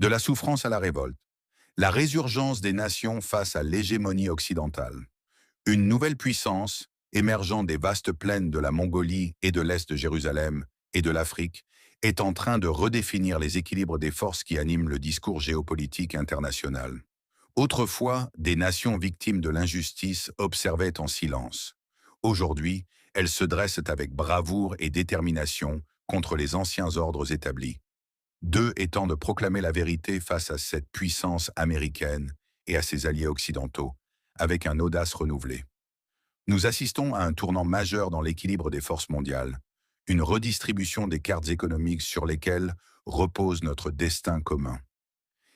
De la souffrance à la révolte. La résurgence des nations face à l'hégémonie occidentale. Une nouvelle puissance, émergeant des vastes plaines de la Mongolie et de l'Est de Jérusalem et de l'Afrique, est en train de redéfinir les équilibres des forces qui animent le discours géopolitique international. Autrefois, des nations victimes de l'injustice observaient en silence. Aujourd'hui, elles se dressent avec bravoure et détermination contre les anciens ordres établis. Deux étant de proclamer la vérité face à cette puissance américaine et à ses alliés occidentaux, avec une audace renouvelée. Nous assistons à un tournant majeur dans l'équilibre des forces mondiales, une redistribution des cartes économiques sur lesquelles repose notre destin commun.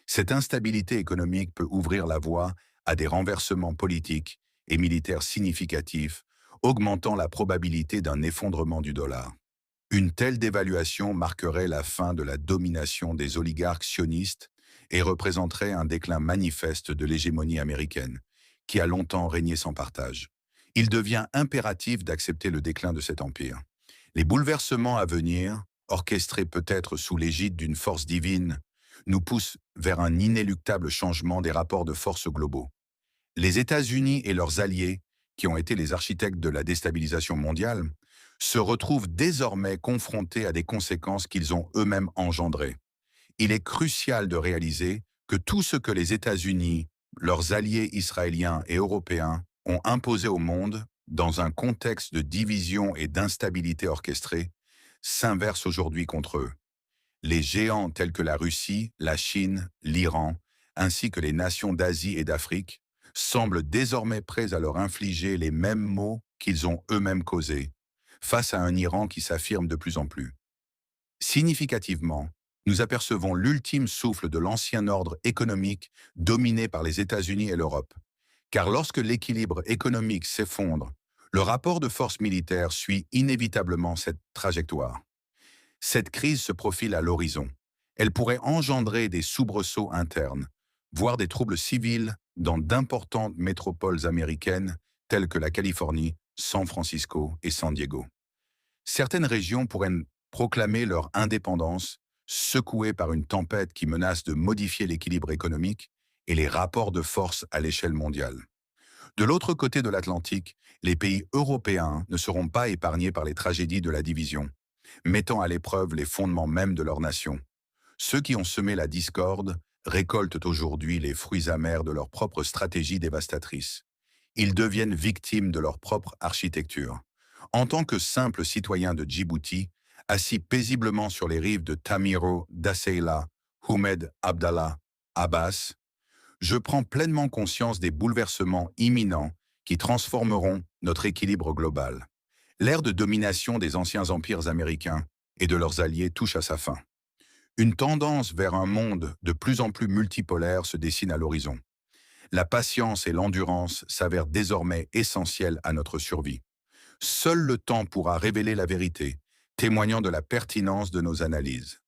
Cette instabilité économique peut ouvrir la voie à des renversements politiques et militaires significatifs, augmentant la probabilité d'un effondrement du dollar. Une telle dévaluation marquerait la fin de la domination des oligarques sionistes et représenterait un déclin manifeste de l'hégémonie américaine, qui a longtemps régné sans partage. Il devient impératif d'accepter le déclin de cet empire. Les bouleversements à venir, orchestrés peut-être sous l'égide d'une force divine, nous poussent vers un inéluctable changement des rapports de force globaux. Les États-Unis et leurs alliés, qui ont été les architectes de la déstabilisation mondiale, se retrouvent désormais confrontés à des conséquences qu'ils ont eux-mêmes engendrées. Il est crucial de réaliser que tout ce que les États-Unis, leurs alliés israéliens et européens ont imposé au monde dans un contexte de division et d'instabilité orchestrée s'inverse aujourd'hui contre eux. Les géants tels que la Russie, la Chine, l'Iran, ainsi que les nations d'Asie et d'Afrique, semblent désormais prêts à leur infliger les mêmes maux qu'ils ont eux-mêmes causés, face à un Iran qui s'affirme de plus en plus. Significativement, nous apercevons l'ultime souffle de l'ancien ordre économique dominé par les États-Unis et l'Europe. Car lorsque l'équilibre économique s'effondre, le rapport de force militaire suit inévitablement cette trajectoire. Cette crise se profile à l'horizon. Elle pourrait engendrer des soubresauts internes, voire des troubles civils dans d'importantes métropoles américaines telles que la Californie, San Francisco et San Diego. Certaines régions pourraient proclamer leur indépendance, secouées par une tempête qui menace de modifier l'équilibre économique et les rapports de force à l'échelle mondiale. De l'autre côté de l'Atlantique, les pays européens ne seront pas épargnés par les tragédies de la division, mettant à l'épreuve les fondements mêmes de leur nation. Ceux qui ont semé la discorde récoltent aujourd'hui les fruits amers de leur propre stratégie dévastatrice. Ils deviennent victimes de leur propre architecture. En tant que simple citoyen de Djibouti, assis paisiblement sur les rives de Tamiro, Dasseila, Houmed Abdallah, Abbas, je prends pleinement conscience des bouleversements imminents qui transformeront notre équilibre global. L'ère de domination des anciens empires américains et de leurs alliés touche à sa fin. Une tendance vers un monde de plus en plus multipolaire se dessine à l'horizon. La patience et l'endurance s'avèrent désormais essentielles à notre survie. Seul le temps pourra révéler la vérité, témoignant de la pertinence de nos analyses.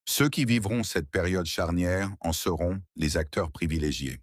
Ceux qui vivront cette période charnière en seront les acteurs privilégiés.